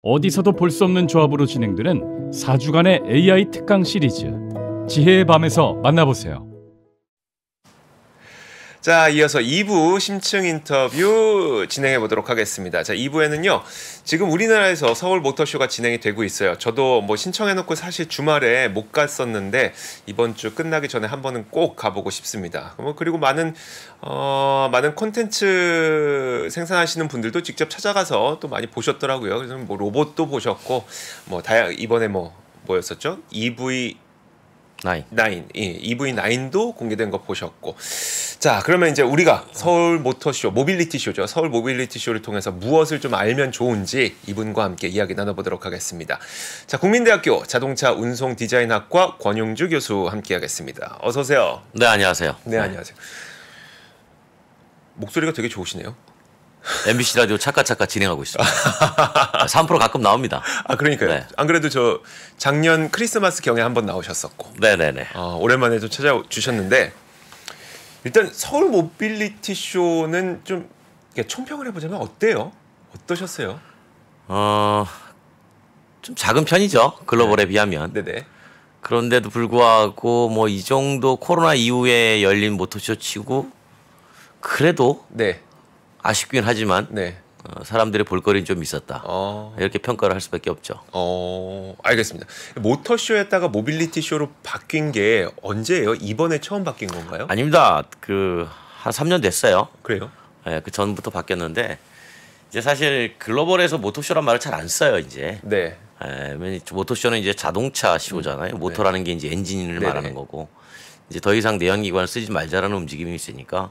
어디서도 볼 수 없는 조합으로 진행되는 4주간의 AI 특강 시리즈 지혜의 밤에서 만나보세요. 자, 이어서 2부 심층 인터뷰 진행해 보도록 하겠습니다. 자, 2부에는요. 지금 우리나라에서 서울 모터쇼가 진행이 되고 있어요. 저도 뭐 신청해 놓고 사실 주말에 못 갔었는데 이번 주 끝나기 전에 한 번은 꼭 가보고 싶습니다. 그리고 많은 콘텐츠 생산하시는 분들도 직접 찾아가서 또 많이 보셨더라고요. 그래서 뭐 로봇도 보셨고 뭐 이번에 뭐였었죠? EV9도 공개된 거 보셨고. 자, 그러면 이제 우리가 서울 모터쇼, 모빌리티 쇼죠. 서울 모빌리티 쇼를 통해서 무엇을 좀 알면 좋은지 이분과 함께 이야기 나눠보도록 하겠습니다. 자, 국민대학교 자동차 운송 디자인학과 권용주 교수 함께 하겠습니다. 어서 오세요. 네, 안녕하세요. 네, 안녕하세요. 목소리가 되게 좋으시네요. MBC 라디오 차카차카 진행하고 있습니다. 3% 가끔 나옵니다. 아, 그러니까요. 네. 안 그래도 저 작년 크리스마스 경에 한번 나오셨었고. 네네네. 오랜만에 좀 찾아주셨는데 일단 서울 모빌리티 쇼는 좀 총평을 해보자면 어때요? 어떠셨어요? 좀 작은 편이죠. 글로벌에 비하면. 네네. 그런데도 불구하고 뭐 이 정도 코로나 이후에 열린 모터쇼 치고 그래도 네. 아쉽긴 하지만 네. 사람들의 볼거리는 좀 있었다. 이렇게 평가를 할 수밖에 없죠. 알겠습니다. 모터쇼였다가 모빌리티 쇼로 바뀐 게 언제예요? 이번에 처음 바뀐 건가요? 아닙니다. 한 3년 됐어요. 그래요? 네, 그 전부터 바뀌었는데 이제 사실 글로벌에서 모터쇼란 말을 잘 안 써요 이제. 네. 모터쇼는 이제 자동차 쇼잖아요. 모터라는 게 이제 엔진을 네네. 말하는 거고 이제 더 이상 내연기관을 쓰지 말자라는 움직임이 있으니까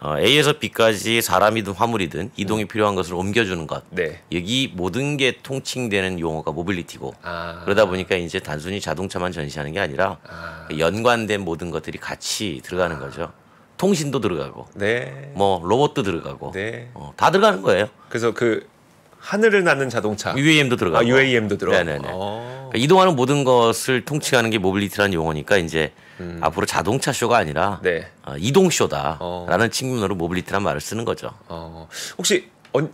A에서 B까지 사람이든 화물이든 이동이 필요한 것을 옮겨주는 것. 네. 여기 모든 게 통칭되는 용어가 모빌리티고 그러다 보니까 이제 단순히 자동차만 전시하는 게 아니라 연관된 모든 것들이 같이 들어가는 거죠. 통신도 들어가고, 네. 뭐 로봇도 들어가고, 네. 다 들어가는 거예요. 그래서 하늘을 나는 자동차. UAM도 들어가고. UAM도 들어가고. 네네네. 그러니까 이동하는 모든 것을 통칭하는 게 모빌리티라는 용어니까 이제 앞으로 자동차 쇼가 아니라 네. 이동 쇼다라는 측면으로 모빌리티란 말을 쓰는 거죠. 혹시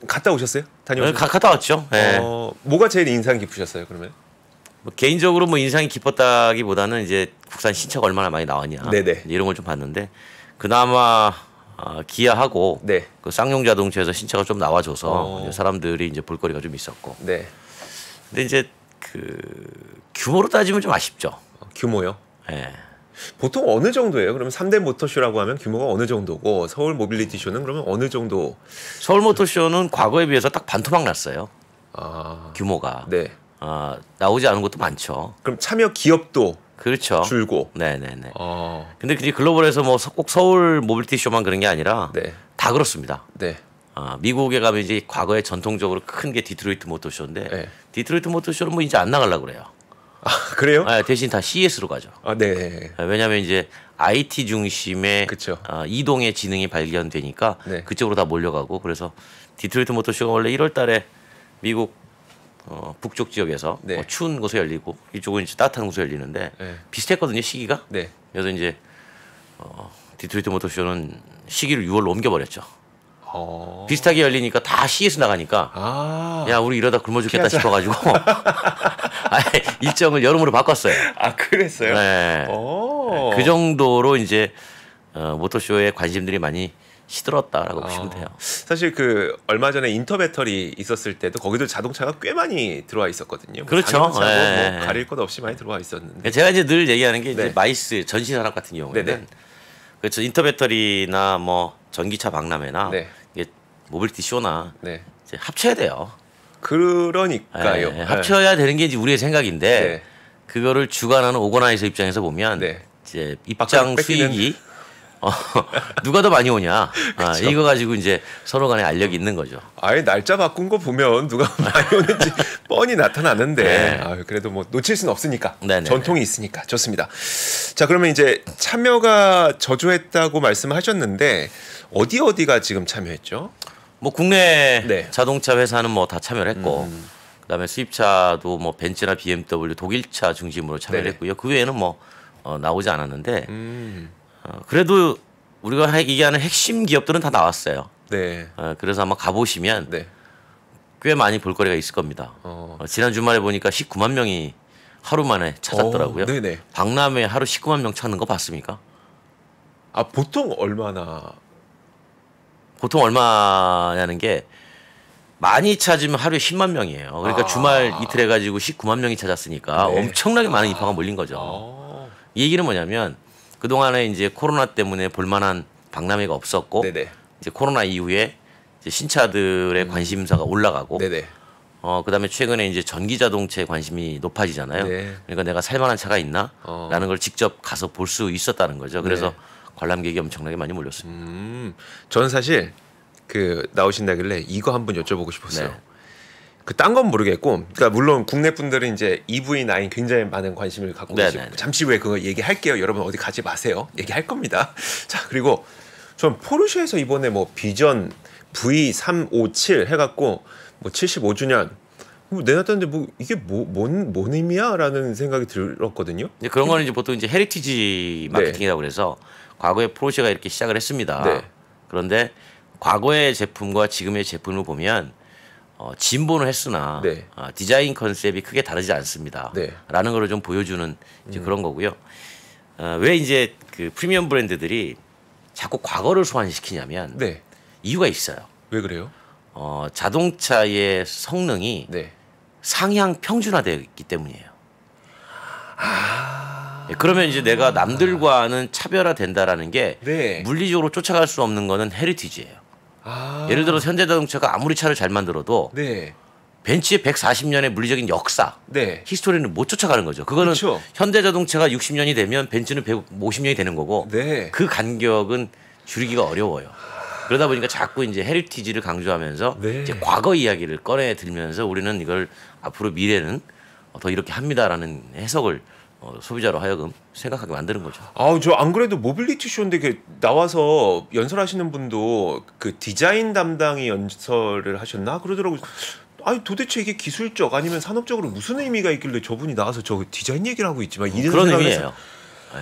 갔다 오셨어요? 다녀오셨어요? 갔다 왔죠. 네. 뭐가 제일 인상 깊으셨어요? 그러면? 개인적으로 뭐 인상이 깊었다기보다는 이제 국산 신차가 얼마나 많이 나왔냐. 네네. 이런 걸 좀 봤는데 그나마 기아하고 네. 그 쌍용 자동차에서 신차가 좀 나와줘서 이제 사람들이 이제 볼거리가 좀 있었고. 네. 근데 이제 규모로 따지면 좀 아쉽죠. 규모요? 네. 보통 어느 정도예요? 그러면 3대 모터쇼라고 하면 규모가 어느 정도고 서울 모빌리티 쇼는 그러면 어느 정도? 서울 모터쇼는 과거에 비해서 딱 반토막 났어요. 규모가. 네. 나오지 않은 것도 많죠. 그럼 참여 기업도 그렇죠. 줄고. 네네네. 근데 글로벌에서 뭐 꼭 서울 모빌리티 쇼만 그런 게 아니라 네. 다 그렇습니다. 네. 미국에 가면 이제 과거에 전통적으로 큰 게 디트로이트 모터쇼인데 네. 디트로이트 모터쇼는 뭐 이제 안 나가려고 그래요. 그래요? 대신 다 CES로 가죠. 네. 왜냐하면 이제 IT 중심의 그쵸. 이동의 지능이 발견되니까 네. 그쪽으로 다 몰려가고 그래서 디트로이트 모터쇼가 원래 1월 달에 미국 북쪽 지역에서 네. 추운 곳에 열리고 이쪽은 이제 따뜻한 곳에 열리는데 네. 비슷했거든요 시기가. 네. 그래서 이제 디트로이트 모터쇼는 시기를 6월로 옮겨버렸죠. 비슷하게 열리니까 다 CES 나가니까 야 우리 이러다 굶어 죽겠다 피하자. 싶어가지고 일정을 여름으로 바꿨어요. 그랬어요? 네. 그 정도로 이제 모터쇼에 관심들이 많이 시들었다라고 보시면 돼요. 사실 얼마 전에 인터배터리 있었을 때도 거기도 자동차가 꽤 많이 들어와 있었거든요. 그렇죠. 네. 뭐 가릴 것 없이 많이 들어와 있었는데. 제가 이제 늘 얘기하는 게 네. 이제 마이스 전시산업 같은 경우에는 네네. 그렇죠. 인터배터리나 뭐 전기차 박람회나 네. 이게 모빌리티 쇼나 네. 이제 합쳐야 돼요. 그러니까요. 네. 합쳐야 되는 게 이제 우리의 생각인데 네. 그거를 주관하는 오거나이저 입장에서 보면 네. 이제 입장 수익이 누가 더 많이 오냐 이거 가지고 이제 서로 간에 알력이 있는 거죠. 아예 날짜 바꾼 거 보면 누가 많이 오는지 뻔히 나타나는데 네. 그래도 뭐 놓칠 수는 없으니까. 네네네. 전통이 있으니까 좋습니다. 자, 그러면 이제 참여가 저조했다고 말씀하셨는데 어디가 지금 참여했죠? 뭐 국내 네. 자동차 회사는 뭐 다 참여를 했고 그다음에 수입차도 뭐 벤츠나 BMW 독일차 중심으로 참여를 네네. 했고요. 그 외에는 뭐 나오지 않았는데 그래도 우리가 얘기하는 핵심 기업들은 다 나왔어요. 네. 그래서 아마 가보시면 네. 꽤 많이 볼거리가 있을 겁니다. 지난 주말에 보니까 19만 명이 하루 만에 찾았더라고요. 네네. 박람회 하루 19만 명 찾는 거 봤습니까? 아 보통 얼마나? 보통 얼마냐는 게 많이 찾으면 하루에 10만 명이에요. 그러니까 주말 이틀 해가지고 19만 명이 찾았으니까 네. 엄청나게 많은 인파가 몰린 거죠. 이 얘기는 뭐냐면 그동안에 이제 코로나 때문에 볼만한 박람회가 없었고 네네. 이제 코로나 이후에 이제 신차들의 관심사가 올라가고 네네. 그다음에 최근에 이제 전기 자동차에 관심이 높아지잖아요. 네. 그러니까 내가 살 만한 차가 있나? 라는 걸 직접 가서 볼 수 있었다는 거죠. 그래서 네. 관람객이 엄청나게 많이 몰렸습니다. 저는 사실 그 나오신다길래 이거 한번 여쭤보고 싶었어요. 네. 그 딴 건 모르겠고, 그러니까 물론 국내 분들은 이제 EV9 굉장히 많은 관심을 갖고 계시고 네네. 잠시 후에 그거 얘기할게요. 여러분 어디 가지 마세요. 얘기할 겁니다. 자 그리고 전 포르쉐에서 이번에 뭐 비전 V357 해갖고 뭐 75주년 내놨다는데 뭐 이게 뭔 의미야라는 생각이 들었거든요. 이제 그런 거는 이제 보통 이제 헤리티지 마케팅이라고 그래서 과거에 포르쉐가 이렇게 시작을 했습니다. 네. 그런데 과거의 제품과 지금의 제품을 보면 진보는 했으나 네. 디자인 컨셉이 크게 다르지 않습니다. 네. 라는 걸 좀 보여주는 이제 그런 거고요. 왜 이제 그 프리미엄 브랜드들이 자꾸 과거를 소환시키냐면 네. 이유가 있어요. 왜 그래요? 자동차의 성능이 네. 상향 평준화되어 있기 때문이에요. 그러면 이제 내가 남들과는 차별화된다라는 게 네. 물리적으로 쫓아갈 수 없는 거는 헤리티지예요. 예를 들어서 현대자동차가 아무리 차를 잘 만들어도 네. 벤츠의 140년의 물리적인 역사, 네. 히스토리는 못 쫓아가는 거죠. 그거는 그렇죠. 현대자동차가 60년이 되면 벤츠는 150년이 되는 거고 네. 그 간격은 줄이기가 어려워요. 그러다 보니까 자꾸 이제 헤리티지를 강조하면서 네. 이제 과거 이야기를 꺼내 들면서 우리는 이걸 앞으로 미래는 더 이렇게 합니다라는 해석을 소비자로 하여금 생각하게 만드는 거죠. 저 안 그래도 모빌리티 쇼인데 나와서 연설하시는 분도 그 디자인 담당이 연설을 하셨나 그러더라고요. 아니 도대체 이게 기술적 아니면 산업적으로 무슨 의미가 있길래 저분이 나와서 저 디자인 얘기를 하고 있지만 이런 그런 생각을 의미예요. 네.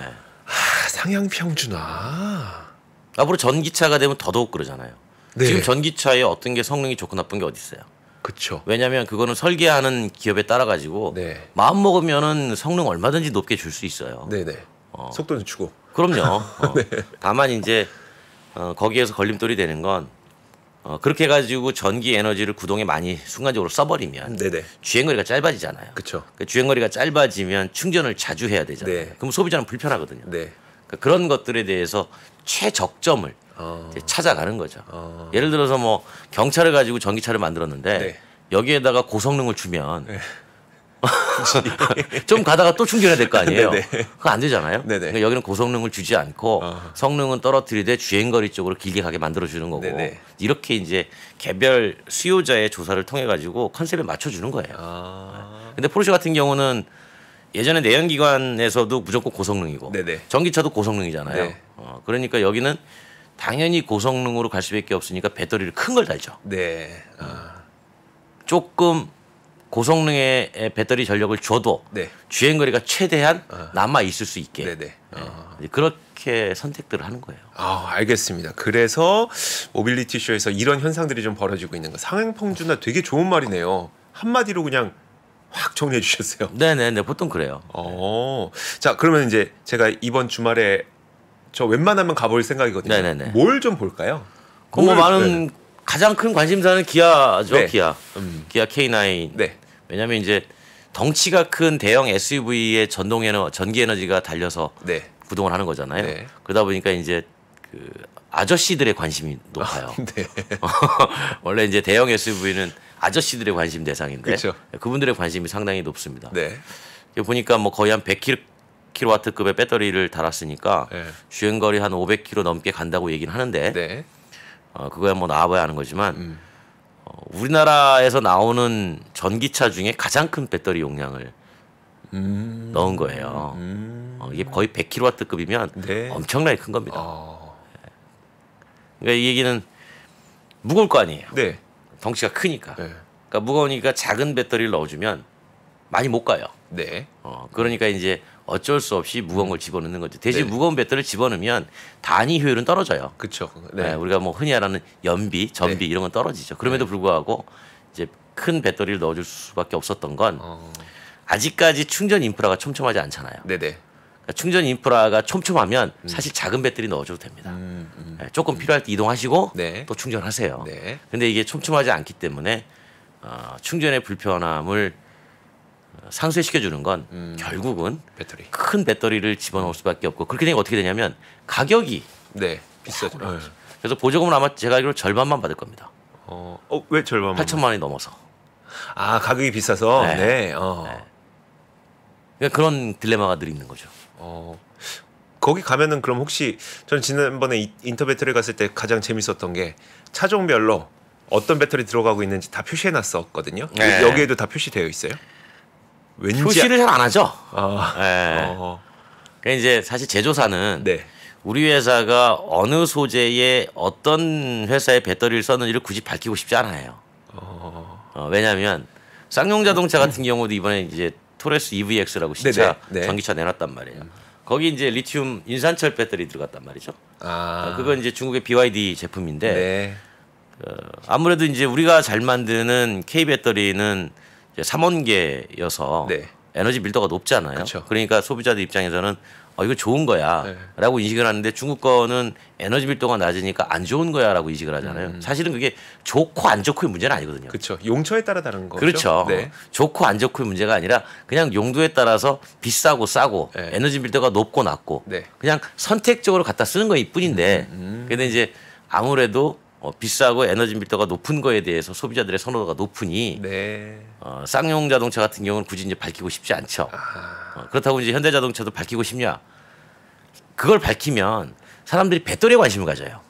상향 평준화. 앞으로 전기차가 되면 더더욱 그러잖아요. 네. 지금 전기차에 어떤 게 성능이 좋고 나쁜 게 어디 있어요? 그렇죠. 왜냐하면 그거는 설계하는 기업에 따라 가지고 네. 마음 먹으면은 성능 얼마든지 높게 줄 수 있어요. 네네. 속도는 주고. 그럼요. 다만 이제 거기에서 걸림돌이 되는 건 그렇게 해가지고 전기 에너지를 구동에 많이 순간적으로 써버리면 네네. 주행거리가 짧아지잖아요. 그렇죠. 그 주행거리가 짧아지면 충전을 자주 해야 되잖아요. 네. 그럼 소비자는 불편하거든요. 네. 그러니까 그런 것들에 대해서 최적점을 이제 찾아가는 거죠. 예를 들어서 뭐 경차를 가지고 전기차를 만들었는데 네. 여기에다가 고성능을 주면 좀 가다가 또 충전해야 될 거 아니에요. 네네. 그거 안 되잖아요. 네네. 그러니까 여기는 고성능을 주지 않고 성능은 떨어뜨리되 주행거리 쪽으로 길게 가게 만들어주는 거고 네네. 이렇게 이제 개별 수요자의 조사를 통해 가지고 컨셉에 맞춰주는 거예요. 근데 포르쉐 같은 경우는 예전에 내연기관에서도 무조건 고성능이고 네네. 전기차도 고성능이잖아요. 네. 그러니까 여기는 당연히 고성능으로 갈 수밖에 없으니까 배터리를 큰 걸 달죠. 네. 조금 고성능의 배터리 전력을 줘도 네. 주행거리가 최대한 남아 있을 수 있게 네네. 이제 그렇게 선택들을 하는 거예요. 알겠습니다. 그래서 모빌리티 쇼에서 이런 현상들이 좀 벌어지고 있는 거. 상향 평준화 되게 좋은 말이네요. 한마디로 그냥 확 정리해 주셨어요. 네네네 보통 그래요. 자 그러면 이제 제가 이번 주말에 저 웬만하면 가볼 생각이거든요. 네네네. 뭘 좀 볼까요? 뭐 많은 가장 큰 관심사는 기아죠. 네. 기아 K9. 네. 왜냐하면 이제 덩치가 큰 대형 SUV에 전기 에너지가 달려서 네. 구동을 하는 거잖아요. 네. 그러다 보니까 이제 그 아저씨들의 관심이 높아요. 네. 원래 이제 대형 SUV는 아저씨들의 관심 대상인데 그쵸. 그분들의 관심이 상당히 높습니다. 네. 보니까 뭐 거의 한 100kW급의 배터리를 달았으니까 네. 주행거리 한 500km 넘게 간다고 얘기는 하는데 네. 그거야 뭐 나와봐야 하는 거지만 우리나라에서 나오는 전기차 중에 가장 큰 배터리 용량을 넣은 거예요. 이게 거의 100kW급이면 네. 엄청나게 큰 겁니다. 그러니까 이 얘기는 무거울 거 아니에요. 네. 덩치가 크니까. 네. 그러니까 무거우니까 작은 배터리를 넣어주면 많이 못 가요. 네. 그러니까 이제 어쩔 수 없이 무거운 걸 집어넣는 거죠. 대신 네. 무거운 배터리를 집어넣으면 단위 효율은 떨어져요. 그렇죠. 네, 네. 우리가 뭐 흔히 말하는 연비, 전비 네. 이런 건 떨어지죠. 그럼에도 불구하고 이제 큰 배터리를 넣어줄 수밖에 없었던 건 아직까지 충전 인프라가 촘촘하지 않잖아요. 네네. 그러니까 충전 인프라가 촘촘하면 사실 작은 배터리 넣어줘도 됩니다. 네, 조금 필요할 때 이동하시고 네. 또 충전하세요. 네. 근데 이게 촘촘하지 않기 때문에 충전의 불편함을 상쇄시켜주는 건 결국은 배터리. 큰 배터리를 집어넣을 수밖에 없고 그렇게 되면 어떻게 되냐면 가격이 네. 비싸죠. 네. 그래서 보조금은 아마 제가 알기로 절반만 받을 겁니다. 왜 절반만? 8천만 원이 넘어서. 아, 가격이 비싸서. 네. 네. 그러니까 그런 딜레마가 늘 있는 거죠. 거기 가면은 그럼 혹시 전 지난번에 인터 배터리 갔을 때 가장 재밌었던 게 차종별로 어떤 배터리 들어가고 있는지 다 표시해 놨었거든요. 네. 여기에도 다 표시되어 있어요? 왠지 표시를 잘 안 하죠. 아, 네. 그러니까 이제 사실 제조사는 네. 우리 회사가 어느 소재의 어떤 회사의 배터리를 썼는지를 굳이 밝히고 싶지 않아요. 왜냐하면 쌍용 자동차 같은 경우도 이번에 이제 토레스 EVX라고 신차 네네. 네. 전기차 내놨단 말이에요. 거기 이제 리튬 인산철 배터리 들어갔단 말이죠. 그건 이제 중국의 BYD 제품인데 네. 아무래도 이제 우리가 잘 만드는 K 배터리는 이제 3원계여서 네. 에너지 밀도가 높잖아요. 그쵸. 그러니까 소비자들 입장에서는 이거 좋은 네. 거야라고 인식을 하는데 중국 거는 에너지 밀도가 낮으니까 안 좋은 거야라고 인식을 하잖아요. 사실은 그게 좋고 안 좋고의 문제는 아니거든요. 그렇죠. 용처에 따라 다른 거죠. 그렇죠. 네. 좋고 안 좋고의 문제가 아니라 그냥 용도에 따라서 비싸고 싸고 네. 에너지 밀도가 높고 낮고 네. 그냥 선택적으로 갖다 쓰는 거일 뿐인데 근데 이제 아무래도 비싸고 에너지 밀도가 높은 거에 대해서 소비자들의 선호도가 높으니 네. 쌍용 자동차 같은 경우는 굳이 이제 밝히고 싶지 않죠. 그렇다고 이제 현대자동차도 밝히고 싶냐? 그걸 밝히면 사람들이 배터리에 관심을 가져요.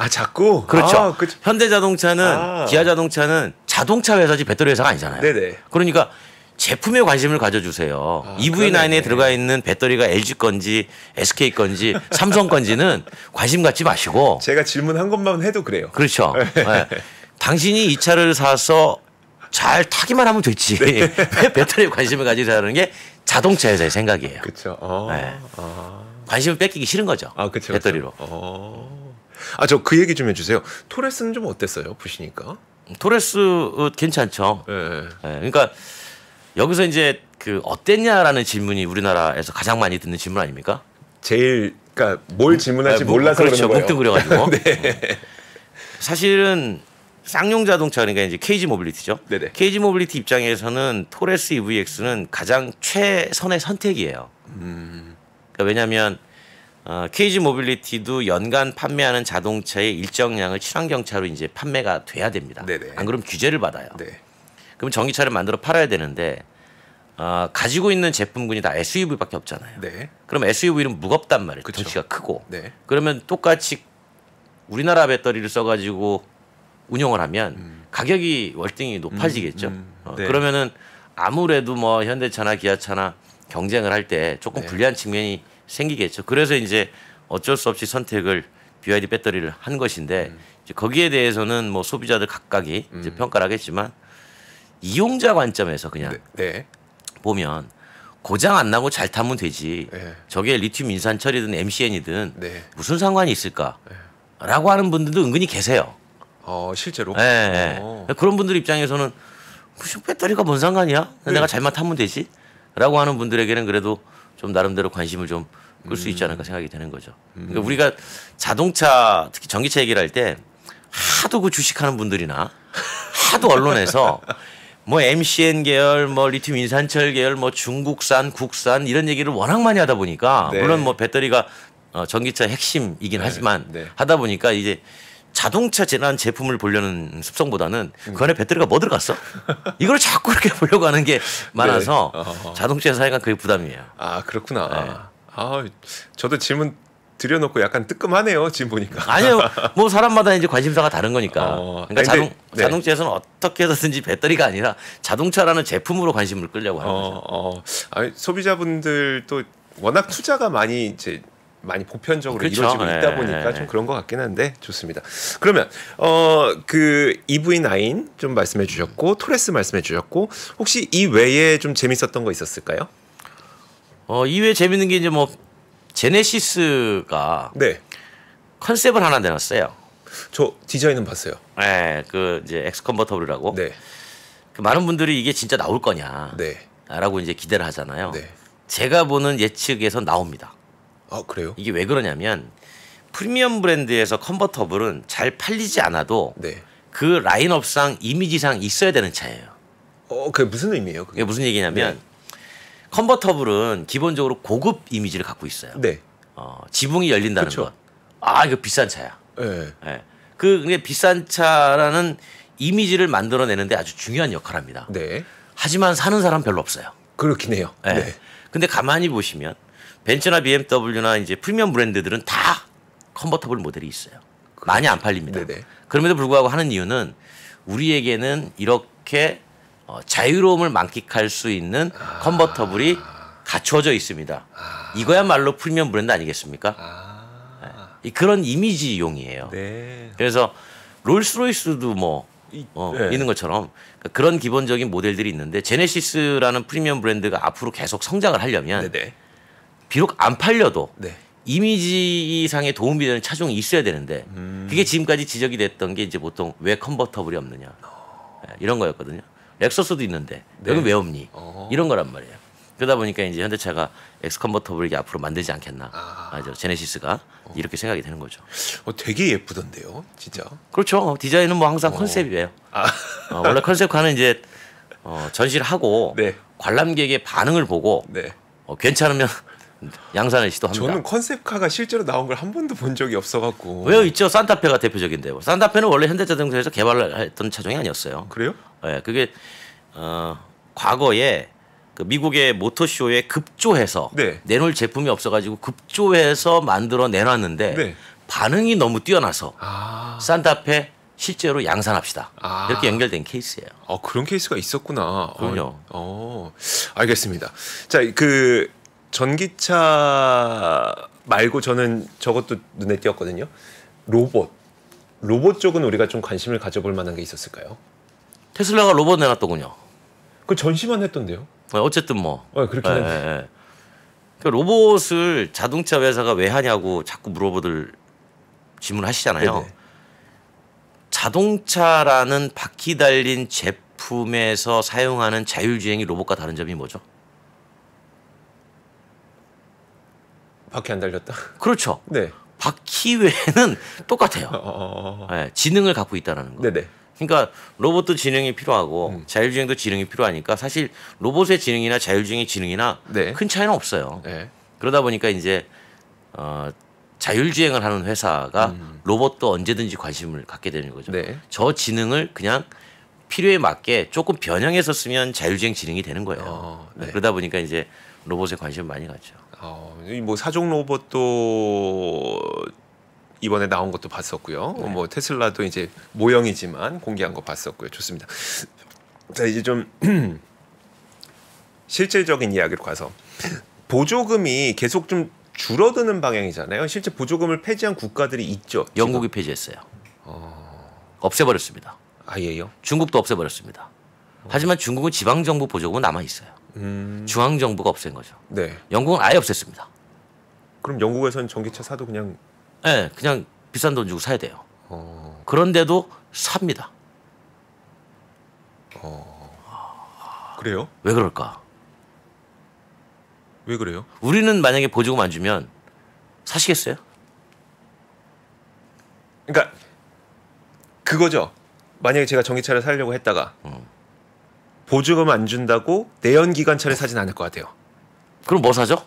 자꾸. 그렇죠. 그쵸. 현대자동차는 기아자동차는 자동차 회사지 배터리 회사가 아니잖아요. 네네. 그러니까 제품에 관심을 가져주세요. EV9에 그러네. 들어가 있는 배터리가 LG 건지 SK 건지 삼성 건지는 관심 갖지 마시고 제가 질문한 것만 해도 그래요. 그렇죠. 네. 당신이 이 차를 사서 잘 타기만 하면 됐지. 왜 배터리에 관심을 가지자는 게 자동차 회사의 생각이에요. 그렇죠. 네. 관심을 뺏기기 싫은 거죠. 그쵸, 배터리로. 저 그 얘기 좀 해주세요. 토레스는 좀 어땠어요? 보시니까. 토레스 괜찮죠. 네. 그러니까 여기서 이제 그 어땠냐라는 질문이 우리나라에서 가장 많이 듣는 질문 아닙니까? 그러니까 뭘 질문할지 몰라서 그렇죠. 그러는 거예요. 뭉뚱그려가지고. 네. 사실은 쌍용 자동차 그러니까 이제 KG 모빌리티죠. 네네. KG 모빌리티 입장에서는 토레스 EVX는 가장 최선의 선택이에요. 그러니까 왜냐하면 KG 모빌리티도 연간 판매하는 자동차의 일정량을 친환경차로 이제 판매가 돼야 됩니다. 네네. 안 그러면 규제를 받아요. 네. 그럼 전기차를 만들어 팔아야 되는데 가지고 있는 제품군이 다 SUV밖에 없잖아요. 네. 그럼 SUV는 무겁단 말이에요. 그쵸. 덩치가 크고. 네. 그러면 똑같이 우리나라 배터리를 써가지고 운용을 하면 가격이 월등히 높아지겠죠. 네. 그러면은 아무래도 뭐 현대차나 기아차나 경쟁을 할 때 조금 네. 불리한 측면이 생기겠죠. 그래서 이제 어쩔 수 없이 선택을 BYD 배터리를 한 것인데 이제 거기에 대해서는 뭐 소비자들 각각이 이제 평가를 하겠지만 이용자 관점에서 그냥 네. 보면 고장 안 나고 잘 타면 되지. 네. 저게 리튬 인산철이든 MCN이든 네. 무슨 상관이 있을까라고 하는 분들도 은근히 계세요. 실제로. 네. 그런 분들 입장에서는 무슨 배터리가 뭔 상관이야? 네. 내가 잘만 타면 되지?라고 하는 분들에게는 그래도 좀 나름대로 관심을 좀 끌 수 있지 않을까 생각이 되는 거죠. 그러니까 우리가 자동차 특히 전기차 얘기를 할 때 하도 그 주식하는 분들이나 하도 언론에서 뭐 MCN 계열, 뭐 리튬 인산철 계열, 뭐 중국산, 국산 이런 얘기를 워낙 많이 하다 보니까 네. 물론 뭐 배터리가 전기차 핵심이긴 하지만 네. 하다 보니까 이제 자동차 재난 제품을 보려는 습성보다는 그 안에 배터리가 뭐 들어갔어? 이걸 자꾸 이렇게 보려고 하는 게 많아서 네. 자동차 회사가 그게 부담이에요. 그렇구나. 네. 저도 질문 드려놓고 약간 뜨끔하네요. 지금 보니까. 아니요, 뭐 사람마다 이제 관심사가 다른 거니까. 그러니까 근데, 네. 자동차에서는 어떻게 해서든지 배터리가 아니라 자동차라는 제품으로 관심을 끌려고 하는 거죠. 소비자분들도 워낙 투자가 많이 보편적으로 그렇죠. 이루어지고 있다 보니까 좀 그런 것 같긴 한데 좋습니다. 그러면 그 EV9 좀 말씀해 주셨고 토레스 말씀해 주셨고 혹시 이 외에 좀 재밌었던 거 있었을까요? 이외에 재밌는 게 이제 뭐 제네시스가 네, 컨셉을 하나 내놨어요. 저 디자인은 봤어요. 네, 그 이제 엑스 컨버터블이라고. 네, 많은 분들이 이게 진짜 나올 거냐 네. 라고 이제 기대를 하잖아요. 네. 제가 보는 예측에서 나옵니다. 아, 그래요? 이게 왜 그러냐면 프리미엄 브랜드에서 컨버터블은 잘 팔리지 않아도 네. 그 라인업상 이미지상 있어야 되는 차예요. 그게 무슨 의미예요? 그게? 이게 무슨 얘기냐면 컨버터블은 기본적으로 고급 이미지를 갖고 있어요. 네. 지붕이 열린다는 그쵸. 것. 아, 이거 비싼 차야. 네. 예. 그게 비싼 차라는 이미지를 만들어내는데 아주 중요한 역할을 합니다. 네. 하지만 사는 사람 별로 없어요. 그렇긴 해요. 예. 네. 근데 가만히 보시면 벤츠나 BMW나 이제 프리미엄 브랜드들은 다 컨버터블 모델이 있어요. 많이 안 팔립니다. 네네. 그럼에도 불구하고 하는 이유는 우리에게는 이렇게 자유로움을 만끽할 수 있는 컨버터블이 갖추어져 있습니다. 이거야말로 프리미엄 브랜드 아니겠습니까? 그런 이미지용이에요. 네. 그래서 롤스로이스도 뭐 네. 있는 것처럼 그런 기본적인 모델들이 있는데 제네시스라는 프리미엄 브랜드가 앞으로 계속 성장을 하려면 네네. 비록 안 팔려도 네. 이미지상에 도움이 되는 차종이 있어야 되는데 그게 지금까지 지적이 됐던 게 이제 보통 왜 컨버터블이 없느냐 이런 거였거든요. 렉서스도 있는데 네. 여기 왜 없니? 이런 거란 말이에요. 그러다 보니까 이제 현대차가 엑스 컨버터블을 앞으로 만들지 않겠나. 제네시스가 이렇게 생각이 되는 거죠. 되게 예쁘던데요, 진짜. 그렇죠. 디자인은 뭐 항상 컨셉이에요. 원래 컨셉카는 이제 전시를 하고 네. 관람객의 반응을 보고 네. 괜찮으면 양산을 시도합니다. 저는 컨셉카가 실제로 나온 걸 한 번도 본 적이 없어갖고. 왜요? 있죠. 산타페가 대표적인데요. 산타페는 원래 현대자동차에서 개발했던 차종이 아니었어요. 그래요? 네, 그게 과거에 그 미국의 모터쇼에 급조해서 네. 내놓을 제품이 없어가지고 급조해서 만들어 내놨는데 네. 반응이 너무 뛰어나서 산타페 실제로 양산합시다. 아. 이렇게 연결된 케이스예요. 그런 케이스가 있었구나. 그럼요. 알겠습니다. 자, 그 전기차 말고 저는 저것도 눈에 띄었거든요. 로봇 쪽은 우리가 좀 관심을 가져볼 만한 게 있었을까요? 테슬라가 로봇 내놨더군요. 그 전시만 했던데요. 어쨌든 뭐. 그렇긴 한데. 그러니까 로봇을 자동차 회사가 왜 하냐고 자꾸 물어보들 질문하시잖아요. 네네. 자동차라는 바퀴 달린 제품에서 사용하는 자율주행이 로봇과 다른 점이 뭐죠? 바퀴 안 달렸다. 그렇죠. 네. 바퀴 외에는 똑같아요. 지능을 갖고 있다는 거. 네네. 그러니까 로봇도 지능이 필요하고 자율주행도 지능이 필요하니까 사실 로봇의 지능이나 자율주행의 지능이나 네. 큰 차이는 없어요. 네. 그러다 보니까 이제 자율주행을 하는 회사가 로봇도 언제든지 관심을 갖게 되는 거죠. 네. 저 지능을 그냥 필요에 맞게 조금 변형해서 쓰면 자율주행 지능이 되는 거예요. 네. 그러다 보니까 이제 로봇에 관심을 많이 갖죠. 뭐 사종 로봇도 이번에 나온 것도 봤었고요. 네. 뭐 테슬라도 이제 모형이지만 공개한 거 봤었고요. 좋습니다. 자, 이제 좀 실질적인 이야기로 가서 보조금이 계속 좀 줄어드는 방향이잖아요. 실제 보조금을 폐지한 국가들이 있죠. 지금. 영국이 폐지했어요. 없애버렸습니다. 아예요? 중국도 없애버렸습니다. 하지만 중국은 지방정부 보조금은 남아있어요. 중앙정부가 없앤 거죠. 네. 영국은 아예 없앴습니다. 그럼 영국에서는 전기차 사도 그냥 네, 그냥 비싼 돈 주고 사야 돼요. 그런데도 삽니다. 그래요? 왜 그럴까? 왜 그래요? 우리는 만약에 보조금 안 주면 사시겠어요? 그러니까 그거죠. 만약에 제가 전기차를 사려고 했다가 보조금 안 준다고 내연기관차를 사진 않을 것 같아요. 그럼 뭐 사죠?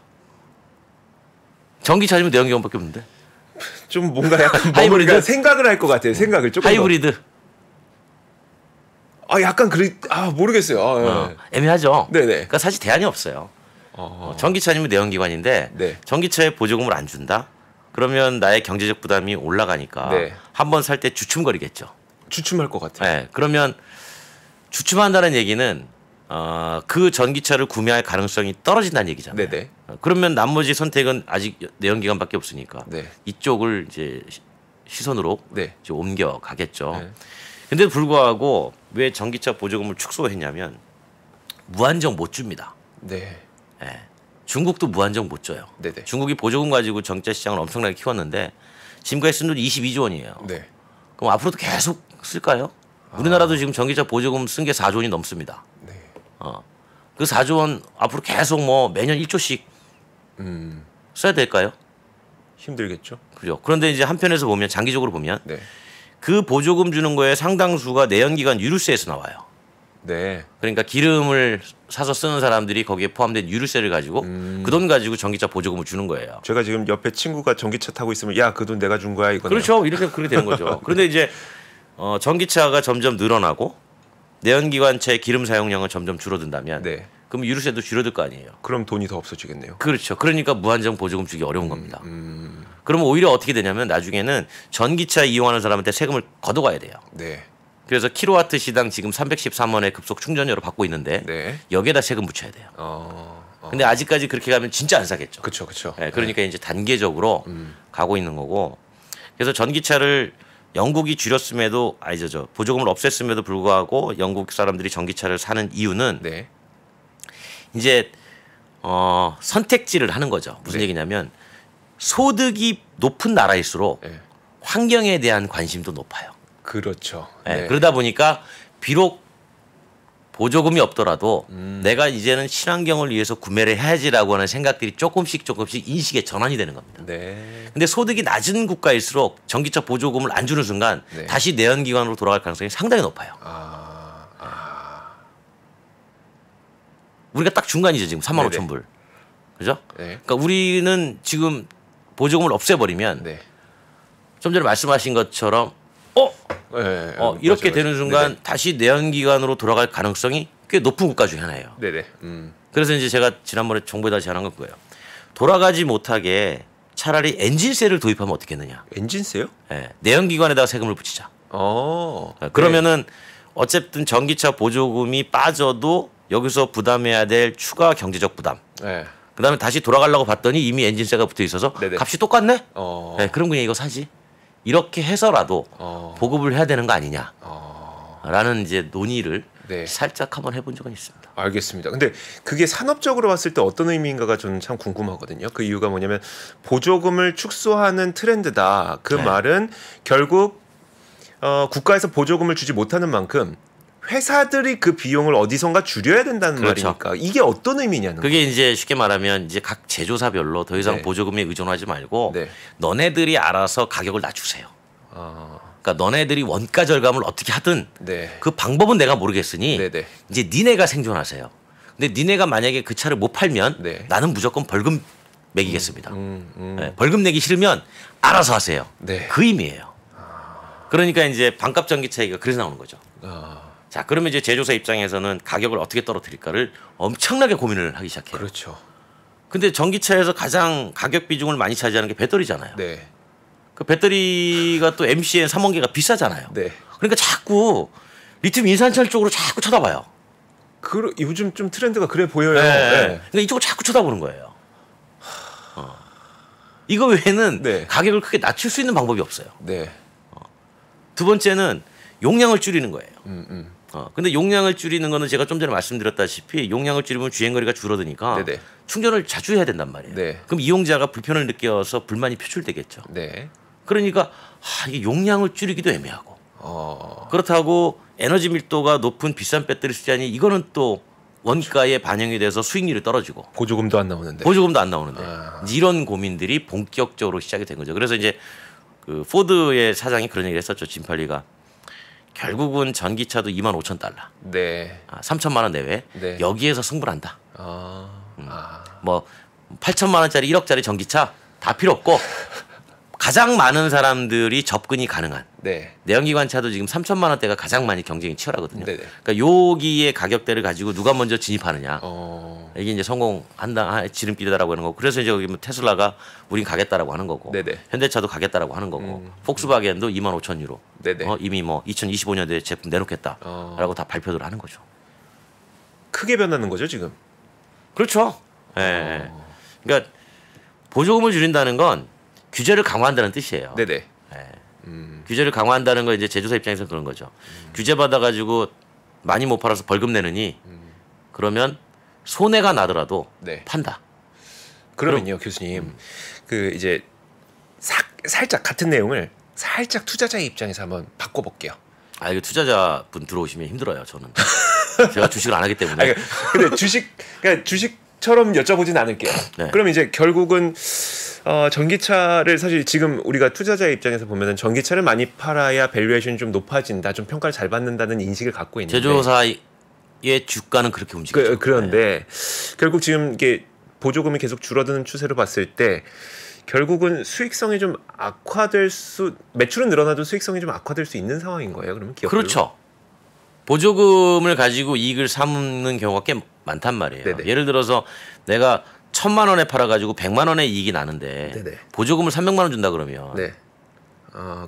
전기차면 내연기관밖에 없는데. 좀 뭔가 약간 하이브리드? 뭔가 생각을 할 것 같아요. 생각을 조금 하이브리드. 더. 약간 모르겠어요. 애매하죠. 네네. 그러니까 사실 대안이 없어요. 전기차 아니면 내연기관인데 네. 전기차에 보조금을 안 준다? 그러면 나의 경제적 부담이 올라가니까 네. 한 번 살 때 주춤거리겠죠. 주춤할 것 같아요. 네, 그러면 주춤한다는 얘기는 그 전기차를 구매할 가능성이 떨어진다는 얘기잖아요. 네네. 그러면 나머지 선택은 아직 내연기관밖에 없으니까 네. 이쪽을 이제 시선으로 네. 이제 옮겨가겠죠. 네. 근데 불구하고 왜 전기차 보조금을 축소했냐면 무한정 못 줍니다. 네. 예. 중국도 무한정 못 줘요. 네네. 중국이 보조금 가지고 전기차 시장을 엄청나게 키웠는데 지금까지 쓴 돈이 22조 원이에요. 네. 그럼 앞으로도 계속 쓸까요? 우리나라도 지금 전기차 보조금 쓴 게 4조 원이 넘습니다. 네. 그 4조 원 앞으로 계속 뭐 매년 1조씩 써야 될까요? 힘들겠죠. 그죠. 그런데 이제 한편에서 보면 장기적으로 보면 네. 그 보조금 주는 거에 상당수가 내연기관 유류세에서 나와요. 네. 그러니까 기름을 사서 쓰는 사람들이 거기에 포함된 유류세를 가지고 그 돈 가지고 전기차 보조금을 주는 거예요. 제가 지금 옆에 친구가 전기차 타고 있으면 야, 그 돈 내가 준 거야 이거는. 그렇죠. 이렇게 그렇게 되는 거죠. 그런데 이제 전기차가 점점 늘어나고 내연기관차의 기름 사용량은 점점 줄어든다면 네. 그럼 유류세도 줄어들 거 아니에요. 그럼 돈이 더 없어지겠네요. 그렇죠. 그러니까 무한정 보조금 주기 어려운 겁니다. 그러면 오히려 어떻게 되냐면 나중에는 전기차 이용하는 사람한테 세금을 걷어가야 돼요. 네. 그래서 킬로와트 시당 지금 313원의 급속 충전료를 받고 있는데 네. 여기에다 세금 붙여야 돼요. 근데 아직까지 그렇게 가면 진짜 안 사겠죠. 그렇죠. 그렇죠. 네, 그러니까 이제 단계적으로 가고 있는 거고. 그래서 전기차를 영국이 줄였음에도 저 보조금을 없앴음에도 불구하고 영국 사람들이 전기차를 사는 이유는 네. 이제 선택지를 하는 거죠. 무슨 네. 얘기냐면 소득이 높은 나라일수록 네. 환경에 대한 관심도 높아요. 그렇죠. 네, 네. 그러다 보니까 비록 보조금이 없더라도 내가 이제는 친환경을 위해서 구매를 해야지라고 하는 생각들이 조금씩 인식의 전환이 되는 겁니다. 네. 근데 소득이 낮은 국가일수록 전기차 보조금을 안 주는 순간 네. 다시 내연기관으로 돌아갈 가능성이 상당히 높아요. 우리가 딱 중간이죠 지금 35,000불. 그죠? 네. 그러니까 우리는 지금 보조금을 없애버리면 네. 좀 전에 말씀하신 것처럼 네. 이렇게 맞아요. 되는 순간 네네. 다시 내연기관으로 돌아갈 가능성이 꽤 높은 국가 중에 하나예요. 네네. 그래서 이제 제가 지난번에 정부에다 제안한 건 그거예요. 돌아가지 못하게 차라리 엔진세를 도입하면 어떻겠느냐. 엔진세요? 네, 내연기관에다가 세금을 붙이자. 네. 그러면은 어쨌든 전기차 보조금이 빠져도 여기서 부담해야 될 추가 경제적 부담. 네. 그다음에 다시 돌아가려고 봤더니 이미 엔진세가 붙어 있어서 네네. 값이 똑같네. 네. 그럼 그냥 이거 사지. 이렇게 해서라도 보급을 해야 되는 거 아니냐. 라는 이제 논의를 네. 살짝 한번 해본 적은 있습니다. 알겠습니다. 근데 그게 산업적으로 봤을 때 어떤 의미인가가 저는 참 궁금하거든요. 그 이유가 뭐냐면 보조금을 축소하는 트렌드다. 그 네. 말은 결국 국가에서 보조금을 주지 못하는 만큼 회사들이 그 비용을 어디선가 줄여야 된다는 그렇죠. 말이니까 이게 어떤 의미냐는 그게 이제 쉽게 말하면 이제 각 제조사별로 더 이상 네. 보조금에 의존하지 말고 네. 너네들이 알아서 가격을 낮추세요. 아, 그러니까 너네들이 원가 절감을 어떻게 하든 네. 그 방법은 내가 모르겠으니 네네. 이제 니네가 생존하세요. 근데 니네가 만약에 그 차를 못 팔면 네. 나는 무조건 벌금 매기겠습니다. 네, 벌금 내기 싫으면 알아서 하세요. 네. 그 의미예요. 그러니까 이제 반값 전기차 얘기가 그래서 나오는 거죠. 아, 자, 그러면 이제 제조사 입장에서는 가격을 어떻게 떨어뜨릴까를 엄청나게 고민을 하기 시작해요. 그렇죠. 근데 전기차에서 가장 가격 비중을 많이 차지하는 게 배터리잖아요. 네. 그 배터리가 또 MCN 3원계가 비싸잖아요. 네. 그러니까 자꾸 리튬 인산철 쪽으로 자꾸 쳐다봐요. 요즘 좀 트렌드가 그래 보여요. 네. 네. 그러니까 이쪽을 자꾸 쳐다보는 거예요. 이거 외에는 네. 가격을 크게 낮출 수 있는 방법이 없어요. 네. 두 번째는 용량을 줄이는 거예요. 음. 근데 용량을 줄이는 거는 제가 좀 전에 말씀드렸다시피 용량을 줄이면 주행거리가 줄어드니까 네네. 충전을 자주 해야 된단 말이에요. 네. 그럼 이용자가 불편을 느껴서 불만이 표출되겠죠. 네. 그러니까 이게 용량을 줄이기도 애매하고 어. 그렇다고 에너지 밀도가 높은 비싼 배터리 쓰자니 이거는 또 원가에 반영이 돼서 수익률이 떨어지고 보조금도 안 나오는데. 보조금도 안 나오는데 이제 이런 고민들이 본격적으로 시작이 된 거죠. 그래서 이제 그 포드의 사장이 그런 얘기를 했었죠. 짐팔리가 결국은 전기차도 25,000달러, 네. 3천만 원 내외 네. 여기에서 승부한다. 아. 뭐 8천만 원짜리 1억짜리 전기차 다 필요 없고 가장 많은 사람들이 접근이 가능한 네. 내연기관차도 지금 3천만 원대가 가장 많이 경쟁이 치열하거든요. 네네. 그러니까 여기의 가격대를 가지고 누가 먼저 진입하느냐. 이게 이제 성공한다 지름길이다라고 하는 거고. 그래서 이제 여기 뭐 테슬라가 우린 가겠다라고 하는 거고. 네네. 현대차도 가겠다라고 하는 거고. 폭스바겐도 25,000유로. 네네. 이미 뭐 2025년도에 제품 내놓겠다라고 다 발표를 하는 거죠. 크게 변하는 거죠 지금. 그렇죠. 예. 그러니까 보조금을 줄인다는 건 규제를 강화한다는 뜻이에요. 네네. 규제를 강화한다는 건 이제 제조사 입장에서 그런 거죠. 규제 받아가지고 많이 못 팔아서 벌금 내느니 그러면 손해가 나더라도 네. 판다. 그러면요 교수님 그 이제 살짝 같은 내용을 살짝 투자자의 입장에서 한번 바꿔볼게요. 아 이거 투자자분 들어오시면 힘들어요. 저는 제가 주식을 안 하기 때문에. 아니, 근데 그러니까 주식처럼 여쭤보진 않을게요. 네. 그럼 이제 결국은 전기차를 사실 지금 우리가 투자자의 입장에서 보면은 전기차를 많이 팔아야 밸류에이션이 좀 높아진다, 좀 평가를 잘 받는다는 인식을 갖고 있는데 제조사의 주가는 그렇게 움직이죠. 그런데 결국 지금 이게 보조금이 계속 줄어드는 추세로 봤을 때 결국은 수익성이 좀 매출은 늘어나도 수익성이 좀 악화될 수 있는 상황인 거예요. 그러면 기업들로? 그렇죠. 보조금을 가지고 이익을 삼는 경우가 꽤 많단 말이에요. 네네. 예를 들어서 내가 1,000만 원에 팔아가지고 100만 원의 이익이 나는데 네네. 보조금을 300만 원 준다 그러면 네.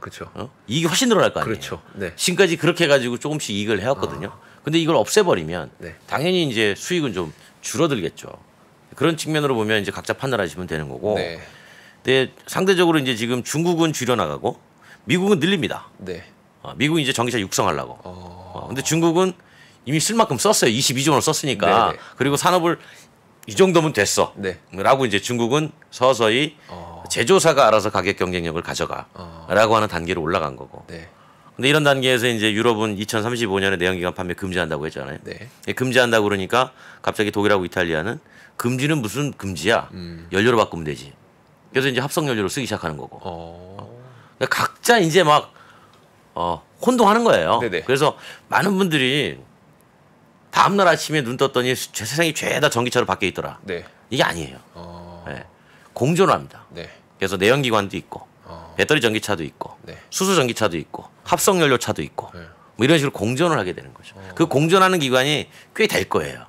그렇죠. 이익이 훨씬 늘어날 거 아니에요. 그렇죠. 네. 지금까지 그렇게 해가지고 조금씩 이익을 해왔거든요. 근데 이걸 없애버리면 네. 당연히 이제 수익은 좀 줄어들겠죠. 그런 측면으로 보면 이제 각자 판단하시면 되는 거고. 네. 근데 상대적으로 이제 지금 중국은 줄여나가고 미국은 늘립니다. 네. 미국은 이제 전기차 육성하려고. 근데 중국은 이미 쓸 만큼 썼어요. 22조 원을 썼으니까. 네네. 그리고 산업을 이 정도면 됐어. 네. 라고 이제 중국은 서서히 제조사가 알아서 가격 경쟁력을 가져가라고 하는 단계로 올라간 거고. 네. 근데 이런 단계에서 이제 유럽은 2035년에 내연기관 판매 금지한다고 했잖아요. 네. 금지한다고 그러니까 갑자기 독일하고 이탈리아는 금지는 무슨 금지야? 연료로 바꾸면 되지. 그래서 이제 합성 연료로 쓰기 시작하는 거고. 그러니까 각자 이제 막 혼동하는 거예요. 네네. 그래서 많은 분들이 다음날 아침에 눈 떴더니 세상이 죄다 전기차로 바뀌어 있더라. 네. 이게 아니에요. 네. 공존을 합니다. 네. 그래서 내연기관도 있고 배터리 전기차도 있고 네. 수소 전기차도 있고 합성 연료차도 있고 네. 뭐 이런 식으로 공존을 하게 되는 거죠. 그 공존하는 기관이 꽤 될 거예요.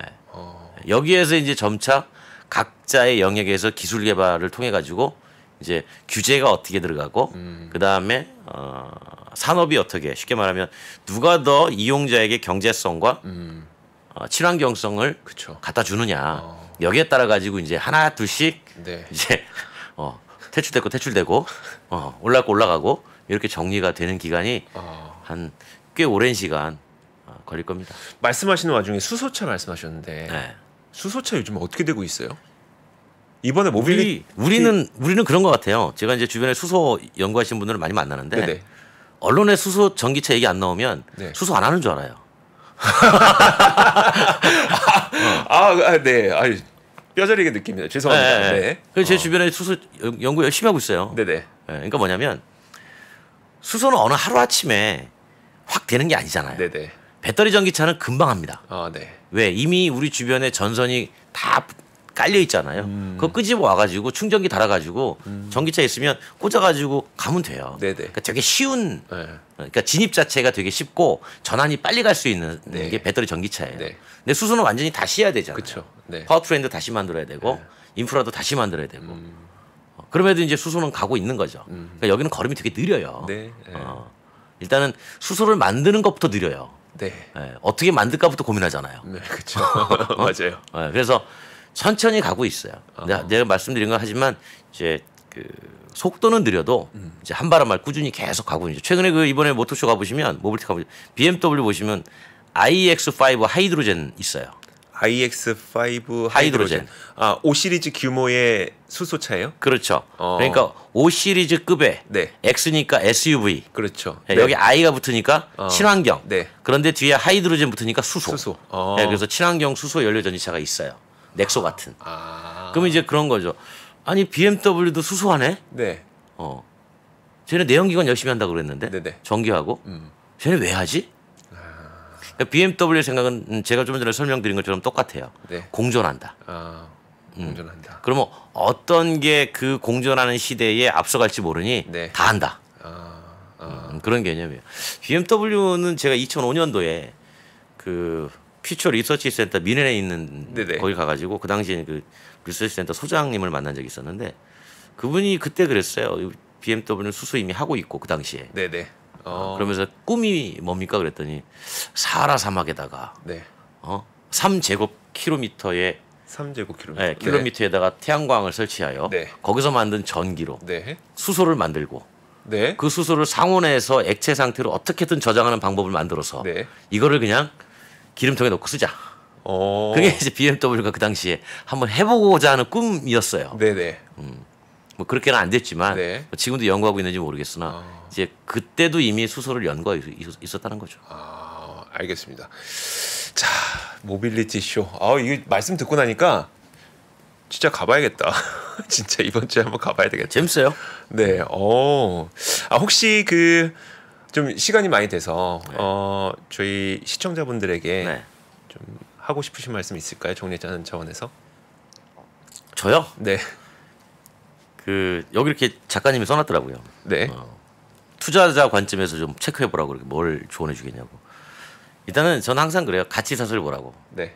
네. 여기에서 이제 점차 각자의 영역에서 기술 개발을 통해 가지고 이제 규제가 어떻게 들어가고 그 다음에 산업이 어떻게 쉽게 말하면 누가 더 이용자에게 경제성과 친환경성을 그쵸. 갖다 주느냐 여기에 따라 가지고 이제 하나 둘씩 네. 이제 퇴출되고 올라가고 이렇게 정리가 되는 기간이 한 꽤 오랜 시간 걸릴 겁니다. 말씀하시는 와중에 수소차 말씀하셨는데 네. 수소차 요즘 어떻게 되고 있어요? 이번에 모빌리티 우리는 그런 것 같아요. 제가 이제 주변에 수소 연구하시는 분들을 많이 만나는데 네네. 언론에 수소 전기차 얘기 안 나오면 네. 수소 안 하는 줄 알아요. 네. 뼈저리게 느낍니다. 죄송합니다. 네. 네. 그래서 제 주변에 수소 연구 열심히 하고 있어요. 네네. 네. 그러니까 뭐냐면 수소는 어느 하루 아침에 확 되는 게 아니잖아요. 네네. 배터리 전기차는 금방 합니다. 네. 왜 이미 우리 주변에 전선이 다 깔려 있잖아요. 그거 끄집어 와가지고 충전기 달아가지고 전기차 있으면 꽂아가지고 가면 돼요. 네네. 그러니까 되게 쉬운. 네. 그러니까 진입 자체가 되게 쉽고 전환이 빨리 갈 수 있는 네. 게 배터리 전기차예요. 네. 근데 수소는 완전히 다시 해야 되잖아요. 그쵸. 네. 파워트레인도 다시 만들어야 되고 인프라도 다시 만들어야 되고. 그럼에도 이제 수소는 가고 있는 거죠. 그러니까 여기는 걸음이 되게 느려요. 네. 네. 일단은 수소를 만드는 것부터 느려요. 네. 어떻게 만들까부터 고민하잖아요. 네. 그렇죠. 맞아요. 그래서 천천히 가고 있어요. 내가 말씀드린 건 하지만 이제 그 속도는 느려도 이제 한 발 한 발 꾸준히 계속 가고 있죠. 최근에 그 이번에 모터쇼 가보시면 모빌티 가보시면 BMW 보시면 iX5 하이드로젠 있어요. iX5 하이드로젠. 5 시리즈 규모의 수소차예요? 그렇죠. 그러니까 5 시리즈급의 네. X니까 SUV. 그렇죠. 여기 I가 붙으니까 친환경. 네. 그런데 뒤에 하이드로젠 붙으니까 수소. 수소. 그래서 친환경 수소 연료 전지차가 있어요. 넥소 같은. 그러면 이제 그런 거죠. 아니 BMW도 수소하네. 네. 쟤네 내연기관 열심히 한다고 그랬는데 네네. 전기하고 쟤네 왜 하지? 그러니까 BMW의 생각은 제가 좀 전에 설명드린 것처럼 똑같아요. 네. 공존한다. 공존한다. 그러면 어떤 게 그 공존하는 시대에 앞서갈지 모르니 네. 다 한다. 그런 개념이에요. BMW는 제가 2005년도에 그 퓨처 리서치 센터 미넨에 있는 네네. 거기 가가지고 그 당시에 그 리서치 센터 소장님을 만난 적이 있었는데 그분이 그때 그랬어요. BMW는 수소 이미 하고 있고 그 당시에. 네네. 그러면서 꿈이 뭡니까 그랬더니 사하라 사막에다가 네. 3제곱킬로미터의 3제곱킬로미터. 킬로미터에다가 태양광을 설치하여 네. 거기서 만든 전기로 네. 수소를 만들고 네. 그 수소를 상온에서 액체 상태로 어떻게든 저장하는 방법을 만들어서 네. 이거를 그냥 기름통에 넣고 쓰자. 그게 이제 BMW가 그 당시에 한번 해보고자 하는 꿈이었어요. 네네. 뭐 그렇게는 안 됐지만 네. 지금도 연구하고 있는지 모르겠으나 이제 그때도 이미 수소를 연구하고 있었다는 거죠. 알겠습니다. 자, 모빌리티 쇼. 이거 말씀 듣고 나니까 진짜 가봐야겠다. 진짜 이번 주에 한번 가봐야 되겠다. 재밌어요. 네. 혹시 그 좀 시간이 많이 돼서 저희 시청자분들에게 네. 좀 하고 싶으신 말씀 있을까요? 정리하는 차원에서. 저요? 네. 그 여기 이렇게 작가님이 써놨더라고요. 네. 투자자 관점에서 좀 체크해 보라고 이렇게 뭘 조언해 주겠냐고. 일단은 저는 항상 그래요. 가치 사슬을 보라고. 네.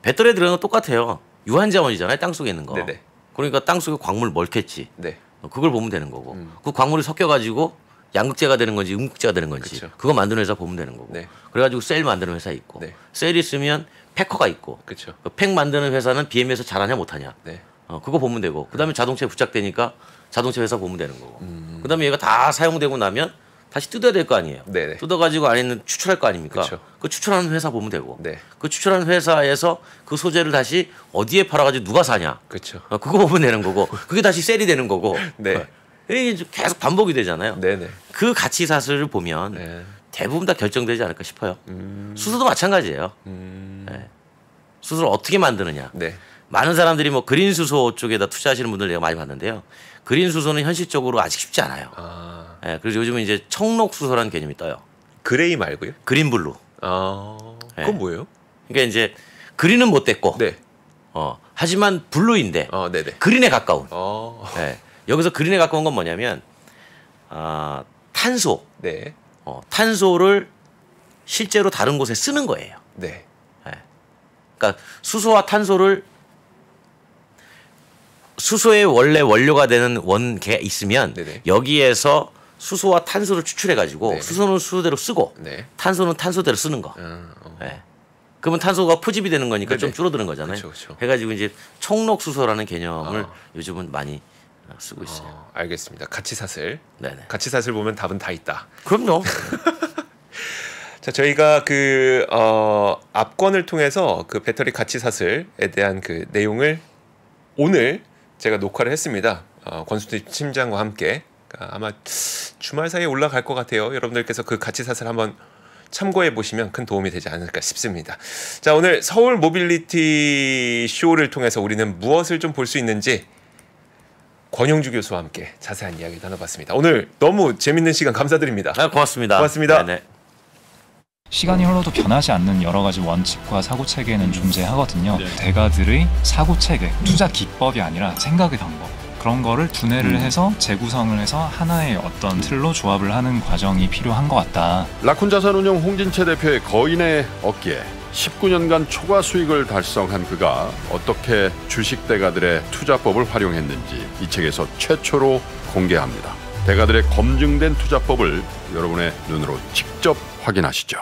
배터리에 들어간 건 똑같아요. 유한 자원이잖아요. 땅 속에 있는 거. 네네. 그러니까 땅 속에 광물 뭘 캤지. 네. 그걸 보면 되는 거고. 그 광물이 섞여 가지고 양극재가 되는 건지 음극재가 되는 건지 그쵸. 그거 만드는 회사 보면 되는 거고. 네. 그래가지고 셀 만드는 회사 있고. 네. 셀이 있으면 패커가 있고. 그렇죠. 팩 만드는 회사는 BM에서 잘하냐 못하냐. 네. 그거 보면 되고. 그다음에 자동차에 부착되니까 자동차 회사 보면 되는 거고. 그다음에 얘가 다 사용되고 나면 다시 뜯어야 될 거 아니에요. 네네. 뜯어가지고 안에 있는 추출할 거 아닙니까? 그쵸. 그 추출하는 회사 보면 되고. 네. 그 추출하는 회사에서 그 소재를 다시 어디에 팔아가지고 누가 사냐. 그렇죠. 그거 보면 되는 거고. 그게 다시 셀이 되는 거고. 네. 이게 이제 계속 반복이 되잖아요. 네네. 그 가치 사슬을 보면 네. 대부분 다 결정되지 않을까 싶어요. 수소도 마찬가지예요. 네. 수소를 어떻게 만드느냐. 네. 많은 사람들이 뭐 그린 수소 쪽에다 투자하시는 분들 내가 많이 봤는데요. 그린 수소는 현실적으로 아직 쉽지 않아요. 네, 그래서 요즘은 이제 청록 수소라는 개념이 떠요. 그레이 말고요? 그린 블루. 그건 뭐예요? 그러니까 이제 그린은 못 됐고, 네. 하지만 블루인데 네네. 그린에 가까운. 네. 여기서 그린에 가까운 건 뭐냐면 탄소. 네. 탄소를 실제로 다른 곳에 쓰는 거예요. 네. 그러니까 수소와 탄소를 수소의 원래 원료가 되는 원계가 있으면 네네. 여기에서 수소와 탄소를 추출해 가지고 네. 수소는 수소대로 쓰고 네. 탄소는 탄소대로 쓰는 거. 네. 그러면 탄소가 포집이 되는 거니까 네네. 좀 줄어드는 거잖아요. 그쵸, 그쵸. 해가지고 이제 청록 수소라는 개념을 요즘은 많이 쓰고 있어요. 알겠습니다. 가치 사슬. 네네. 가치 사슬 보면 답은 다 있다. 그럼요. 자, 저희가 그 압권을 통해서 그 배터리 가치 사슬에 대한 그 내용을 오늘 제가 녹화를 했습니다. 권순태 팀장과 함께. 그러니까 아마 주말 사이에 올라갈 것 같아요. 여러분들께서 그 가치 사슬 한번 참고해 보시면 큰 도움이 되지 않을까 싶습니다. 자, 오늘 서울 모빌리티 쇼를 통해서 우리는 무엇을 좀 볼 수 있는지 권영주 교수와 함께 자세한 이야기 나눠봤습니다. 오늘 너무 재밌는 시간 감사드립니다. 고맙습니다. 고맙습니다. 네네. 시간이 흘러도 변하지 않는 여러 가지 원칙과 사고 체계는 존재하거든요. 대가들의 사고 체계, 투자 기법이 아니라 생각의 방법. 그런 거를 두뇌를 해서 재구성을 해서 하나의 어떤 틀로 조합을 하는 과정이 필요한 것 같다. 라쿤 자산운용 홍진채 대표의 거인의 어깨에 19년간 초과 수익을 달성한 그가 어떻게 주식 대가들의 투자법을 활용했는지 이 책에서 최초로 공개합니다. 대가들의 검증된 투자법을 여러분의 눈으로 직접 확인하시죠.